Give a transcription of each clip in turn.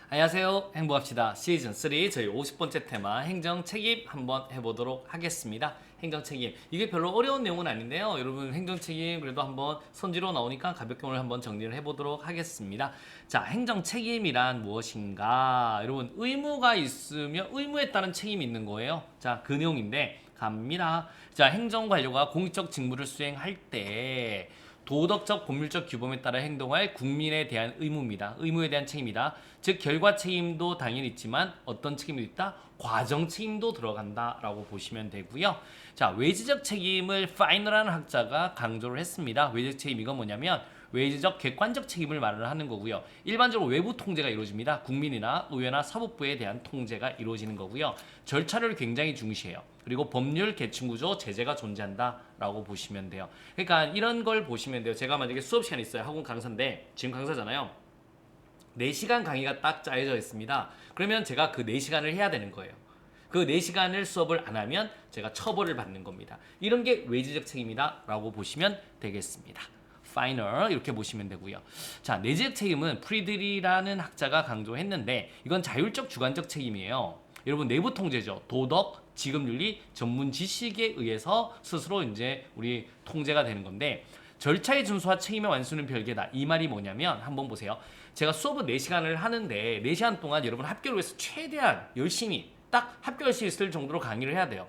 안녕하세요. 행복합시다. 시즌 3 저희 50번째 테마 행정 책임 한번 해보도록 하겠습니다. 행정 책임 이게 별로 어려운 내용은 아닌데요. 여러분 행정 책임 그래도 한번 선지로 나오니까 가볍게 오늘 한번 정리를 해보도록 하겠습니다. 자, 행정 책임이란 무엇인가? 여러분 의무가 있으면 의무에 따른 책임이 있는 거예요. 자, 그 내용인데 갑니다. 자, 행정관료가 공익적 직무를 수행할 때 도덕적 법률적 규범에 따라 행동할 국민에 대한 의무입니다. 의무에 대한 책임이다. 즉 결과 책임도 당연히 있지만 어떤 책임도 있다? 과정 책임도 들어간다라고 보시면 되고요. 자, 외지적 책임을 파이너라는 학자가 강조를 했습니다. 외지적 책임 이건 뭐냐면 외지적 객관적 책임을 말을 하는 거고요. 일반적으로 외부 통제가 이루어집니다. 국민이나 의회나 사법부에 대한 통제가 이루어지는 거고요. 절차를 굉장히 중시해요. 그리고 법률, 계층구조, 제재가 존재한다라고 보시면 돼요. 그러니까 이런 걸 보시면 돼요. 제가 만약에 수업 시간이 있어요. 학원 강사인데 지금 강사잖아요. 4시간 강의가 딱 짜여져 있습니다. 그러면 제가 그 4시간을 해야 되는 거예요. 그 4시간을 수업을 안 하면 제가 처벌을 받는 겁니다. 이런 게 외지적 책임이다 라고 보시면 되겠습니다. 파이널 이렇게 보시면 되고요. 자, 내재적 책임은 프리드리라는 학자가 강조했는데 이건 자율적 주관적 책임이에요. 여러분 내부 통제죠. 도덕, 지급윤리, 전문 지식에 의해서 스스로 이제 우리 통제가 되는 건데 절차의 준수와 책임의 완수는 별개다. 이 말이 뭐냐면 한번 보세요. 제가 수업을 4시간을 하는데 4시간 동안 여러분 합격을 위해서 최대한 열심히 딱 합격할 수 있을 정도로 강의를 해야 돼요.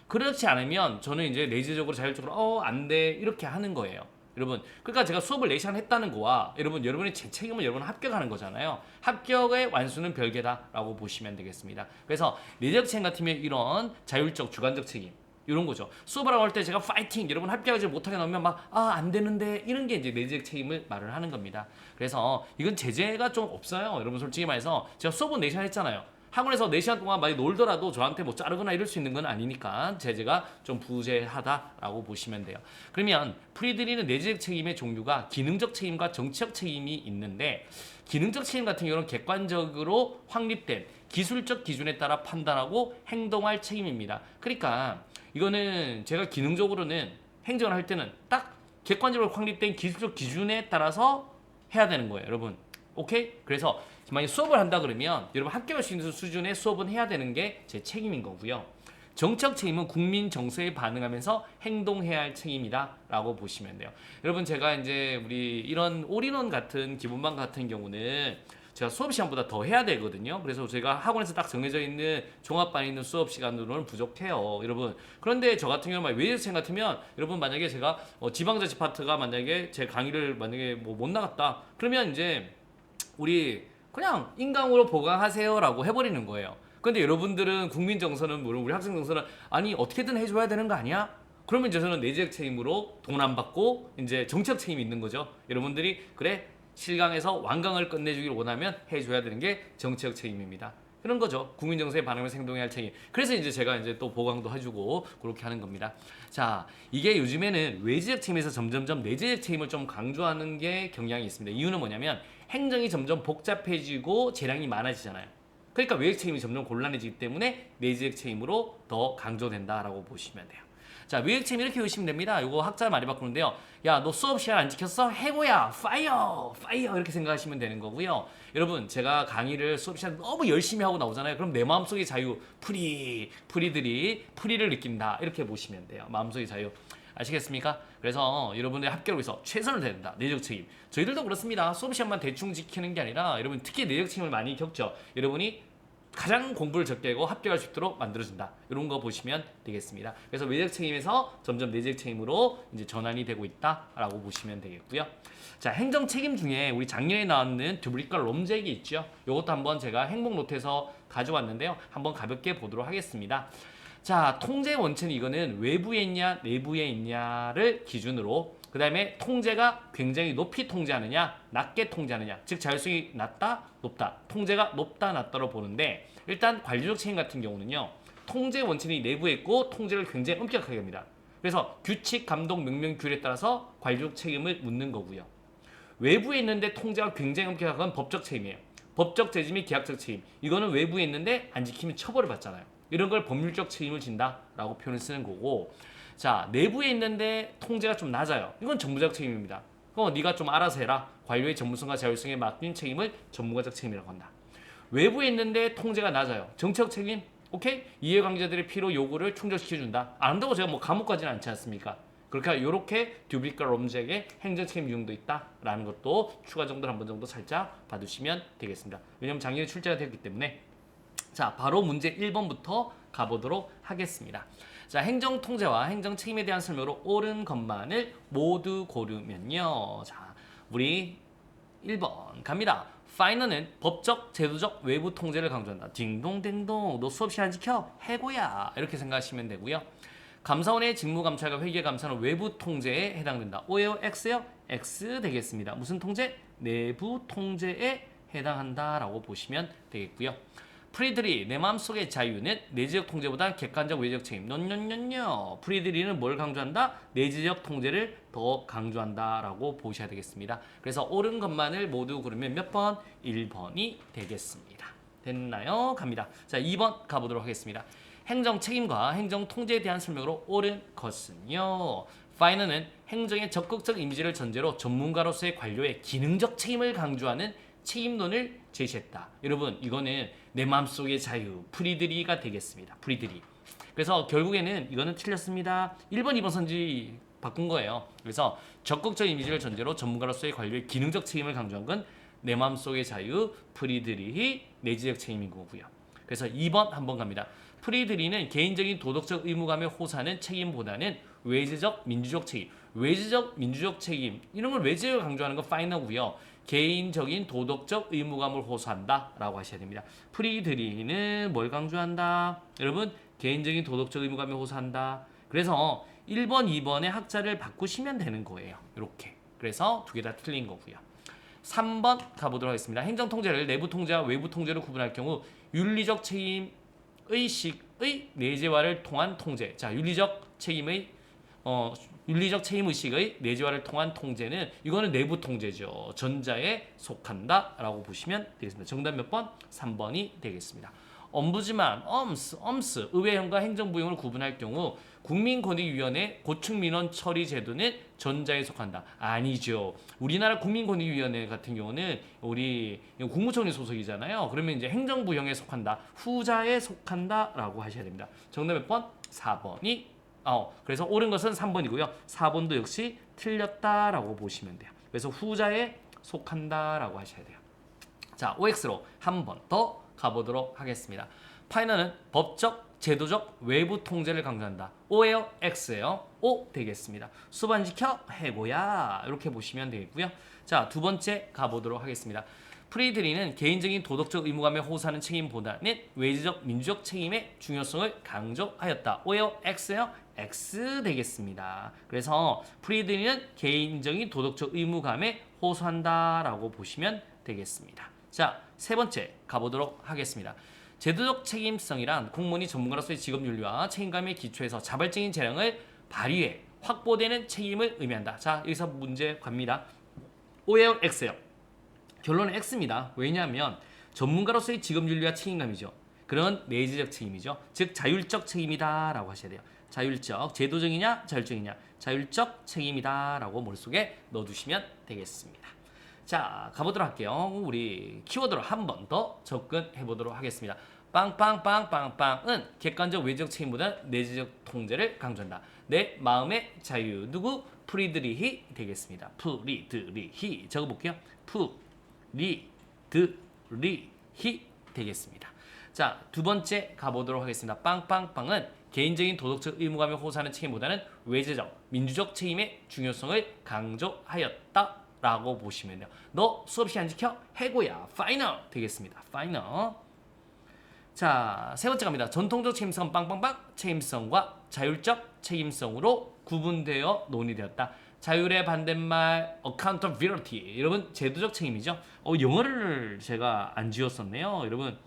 그렇지 않으면 저는 이제 내재적으로 자율적으로 안 돼 이렇게 하는 거예요. 여러분, 그러니까 제가 수업을 4시간 했다는 거와 여러분이 제 책임을 여러분 합격하는 거잖아요. 합격의 완수는 별개다라고 보시면 되겠습니다. 그래서 내재적 책임 같으면 이런 자율적 주관적 책임 이런 거죠. 수업을 하고 할 때 제가 파이팅 여러분 합격하지 못하게 나오면 막 안 되는데 이런 게 이제 내재적 책임을 말을 하는 겁니다. 그래서 이건 제재가 좀 없어요. 여러분 솔직히 말해서 제가 수업은 4시간 했잖아요. 학원에서 4시간 동안 많이 놀더라도 저한테 뭐 자르거나 이럴 수 있는 건 아니니까 제재가 좀 부재하다라고 보시면 돼요. 그러면 프리드리는 내재적 책임의 종류가 기능적 책임과 정치적 책임이 있는데 기능적 책임 같은 경우는 객관적으로 확립된 기술적 기준에 따라 판단하고 행동할 책임입니다. 그러니까 이거는 제가 기능적으로는 행정을 할 때는 딱 객관적으로 확립된 기술적 기준에 따라서 해야 되는 거예요, 여러분. 오케이? 그래서 만약 수업을 한다 그러면 여러분 합격할 수 있는 수준의 수업은 해야 되는 게 제 책임인 거고요. 정책 책임은 국민 정서에 반응하면서 행동해야 할 책임이다라고 보시면 돼요. 여러분 제가 이제 우리 이런 올인원 같은 기본반 같은 경우는 제가 수업 시간보다 더 해야 되거든요. 그래서 제가 학원에서 딱 정해져 있는 종합반에 있는 수업 시간으로는 부족해요, 여러분. 그런데 저 같은 경우는 외제생 같으면 여러분 만약에 제가 지방자치 파트가 만약에 제 강의를 만약에 뭐 못 나갔다 그러면 이제 우리 그냥 인강으로 보강하세요라고 해버리는 거예요. 근데 여러분들은 국민 정서는 물론 우리 학생 정서는 아니 어떻게든 해줘야 되는 거 아니야? 그러면 이제 저는 내재적 책임으로 돈 안 받고 이제 정책 책임이 있는 거죠. 여러분들이 그래 실강에서 완강을 끝내주길 원하면 해줘야 되는 게 정책 책임입니다. 그런 거죠. 국민 정서에 반응하면서 행동해야 할 책임. 그래서 이제 제가 이제 또 보강도 해주고 그렇게 하는 겁니다. 자, 이게 요즘에는 외재적 책임에서 점점점 내재적 책임을 좀 강조하는 게 경향이 있습니다. 이유는 뭐냐면 행정이 점점 복잡해지고 재량이 많아지잖아요. 그러니까 외재적 책임이 점점 곤란해지기 때문에 내재적 책임으로 더 강조된다라고 보시면 돼요. 자, 외재적 책임 이렇게 보시면 됩니다. 이거 학자 많이 바꾸는데요. 야, 너 수업 시간 안 지켰어? 해고야! 파이어! 파이어! 이렇게 생각하시면 되는 거고요. 여러분, 제가 강의를 수업 시간 너무 열심히 하고 나오잖아요. 그럼 내 마음속의 자유, 프리들이 프리를 느낀다. 이렇게 보시면 돼요. 마음속의 자유. 아시겠습니까? 그래서 여러분의 합격을 위해서 최선을 다한다. 내적 책임. 저희들도 그렇습니다. 수업 시간만 대충 지키는 게 아니라 여러분 특히 내적 책임을 많이 겪죠. 여러분이 가장 공부를 적게 하고 합격할 수 있도록 만들어준다. 이런 거 보시면 되겠습니다. 그래서 외적 책임에서 점점 내적 책임으로 이제 전환이 되고 있다라고 보시면 되겠고요. 자, 행정 책임 중에 우리 작년에 나왔는 듀브리과 롬잭이 있죠. 이것도 한번 제가 행복 노트에서 가져왔는데요. 한번 가볍게 보도록 하겠습니다. 자, 통제 원칙은 이거는 외부에 있냐 내부에 있냐를 기준으로 그 다음에 통제가 굉장히 높이 통제하느냐 낮게 통제하느냐 즉 자율성이 낮다 높다 통제가 높다 낮다로 보는데 일단 관리적 책임 같은 경우는요 통제 원칙이 내부에 있고 통제를 굉장히 엄격하게 합니다. 그래서 규칙, 감독, 명령, 규율에 따라서 관리적 책임을 묻는 거고요. 외부에 있는데 통제가 굉장히 엄격한 건 법적 책임이에요. 법적 제지 및 계약적 책임 이거는 외부에 있는데 안 지키면 처벌을 받잖아요. 이런 걸 법률적 책임을 진다라고 표현을 쓰는 거고 자, 내부에 있는데 통제가 좀 낮아요. 이건 전문가적 책임입니다. 네가 좀 알아서 해라. 관료의 전문성과 자율성에 맡긴 책임을 전문가적 책임이라고 한다. 외부에 있는데 통제가 낮아요. 정책 책임, 오케이? 이해관계자들의 필요 요구를 충족시켜준다. 안 한다고 제가 뭐 감옥 가지는 않지 않습니까? 그러니까 이렇게 듀비카 롬잭의 행정책임 유형도 있다라는 것도 추가 정도를 한 번 정도 살짝 봐두시면 되겠습니다. 왜냐면 작년에 출제가 되었기 때문에. 자, 바로 문제 1번부터 가보도록 하겠습니다. 자, 행정통제와 행정책임에 대한 설명으로 옳은 것만을 모두 고르면요. 자, 우리 1번 갑니다. 파이너는 법적, 제도적, 외부 통제를 강조한다. 딩동댕동, 너 수업 시간 지켜? 해고야. 이렇게 생각하시면 되고요. 감사원의 직무감찰과 회계감사는 외부 통제에 해당된다. O예요? X요? X 되겠습니다. 무슨 통제? 내부 통제에 해당한다라고 보시면 되겠고요. 프리드리, 내 마음속의 자유는 내지적 통제보다 객관적 외적 책임. 노노노노. 프리드리는 뭘 강조한다? 내지적 통제를 더 강조한다라고 보셔야 되겠습니다. 그래서 옳은 것만을 모두 고르면 몇 번? 1번이 되겠습니다. 됐나요? 갑니다. 자, 2번 가보도록 하겠습니다. 행정 책임과 행정 통제에 대한 설명으로 옳은 것은요. 파이너는 행정의 적극적 이미지를 전제로 전문가로서의 관료의 기능적 책임을 강조하는 책임론을 제시했다. 여러분, 이거는 내 마음속의 자유, 프리드리가 되겠습니다. 프리드리. 그래서 결국에는 이거는 틀렸습니다. 1번, 2번 선지 바꾼 거예요. 그래서 적극적 이미지를 전제로 전문가로서의 관료의 기능적 책임을 강조한 건 내 마음속의 자유, 프리드리히 내지적 책임인 거고요. 그래서 2번 한번 갑니다. 프리드리는 개인적인 도덕적 의무감에 호소하는 책임보다는 외제적 민주적 책임, 외제적 민주적 책임 이런 걸 외제를 강조하는 건 파이너고요. 개인적인 도덕적 의무감을 호소한다라고 하셔야 됩니다. 프리드리는 뭘 강조한다? 여러분, 개인적인 도덕적 의무감을 호소한다. 그래서 1번, 2번의 학자를 바꾸시면 되는 거예요. 이렇게. 그래서 두 개 다 틀린 거고요. 3번 가보도록 하겠습니다. 행정통제를 내부 통제와 외부 통제로 구분할 경우 윤리적 책임 의식의 내재화를 통한 통제. 자, 윤리적 책임의 윤리적 책임 의식의 내재화를 통한 통제는 이거는 내부 통제죠. 전자에 속한다라고 보시면 되겠습니다. 정답 몇 번? 3번이 되겠습니다. 엄부즈만, 엄스, 의회형과 행정부형을 구분할 경우 국민권익위원회 고충민원 처리 제도는 전자에 속한다. 아니죠. 우리나라 국민권익위원회 같은 경우는 우리 국무총리 소속이잖아요. 그러면 이제 행정부형에 속한다. 후자에 속한다라고 하셔야 됩니다. 정답 몇 번? 4번이. 그래서 옳은 것은 3번이고요. 4번도 역시 틀렸다라고 보시면 돼요. 그래서 후자에 속한다라고 하셔야 돼요. 자, OX로 한 번 더 가보도록 하겠습니다. 파이너는 법적, 제도적, 외부 통제를 강조한다. O예요? X예요? O 되겠습니다. 수반 지켜? 해고야. 이렇게 보시면 되겠고요. 자, 두 번째 가보도록 하겠습니다. 프리드리는 개인적인 도덕적 의무감에 호소하는 책임보다는 외제적 민주적 책임의 중요성을 강조하였다. O예요? X예요? X 되겠습니다. 그래서 프리드리는 개인적인 도덕적 의무감에 호소한다라고 보시면 되겠습니다. 자, 세 번째 가보도록 하겠습니다. 제도적 책임성이란 공무원이 전문가로서의 직업윤리와 책임감에 기초해서 자발적인 재량을 발휘해 확보되는 책임을 의미한다. 자, 여기서 문제 갑니다. O예요? X예요? 결론은 X입니다. 왜냐하면 전문가로서의 직업윤리와 책임감이죠. 그런 내재적 책임이죠. 즉 자율적 책임이다 라고 하셔야 돼요. 자율적, 제도적이냐 자율적이냐, 자율적 책임이다 라고 머릿속에 넣어두시면 되겠습니다. 자, 가보도록 할게요. 우리 키워드로 한 번 더 접근해 보도록 하겠습니다. 빵빵빵빵빵은 객관적 외적 책임보다 내재적 통제를 강조한다. 내 마음의 자유. 누구? 프리드리히 되겠습니다. 프리드리히 적어볼게요. 프리드리히 되겠습니다. 자, 두 번째 가보도록 하겠습니다. 빵빵빵은 개인적인 도덕적 의무감에 호소하는 책임보다는 외제적, 민주적 책임의 중요성을 강조하였다 라고 보시면 돼요. 너 수업 시간 지켜? 해고야. 파이너 되겠습니다. 파이너. 자, 세 번째 갑니다. 전통적 책임성 빵빵빵 책임성과 자율적 책임성으로 구분되어 논의되었다. 자율의 반대말 accountability. 여러분, 제도적 책임이죠. 영어를 제가 안 지웠었네요. 여러분,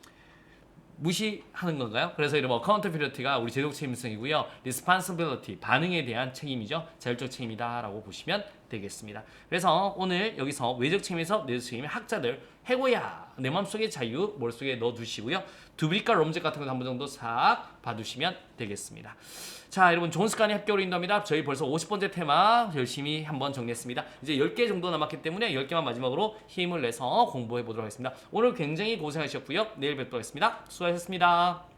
무시하는 건가요? 그래서 여러분, accountability가 우리 제도적 책임성이고요. responsibility, 반응에 대한 책임이죠. 자율적 책임이다 라고 보시면 되겠습니다. 그래서 오늘 여기서 외적 책임에서 내적 책임의 학자들 해고야 내 맘속의 자유 머릿속에 넣어두시고요. 두빌과 럼제 같은 거 한번 정도 싹 봐두시면 되겠습니다. 자 여러분 좋은 습관이 합격으로 인도합니다. 저희 벌써 50번째 테마 열심히 한번 정리했습니다. 이제 10개 정도 남았기 때문에 10개만 마지막으로 힘을 내서 공부해 보도록 하겠습니다. 오늘 굉장히 고생하셨고요. 내일 뵙도록 하겠습니다. 수고하셨습니다.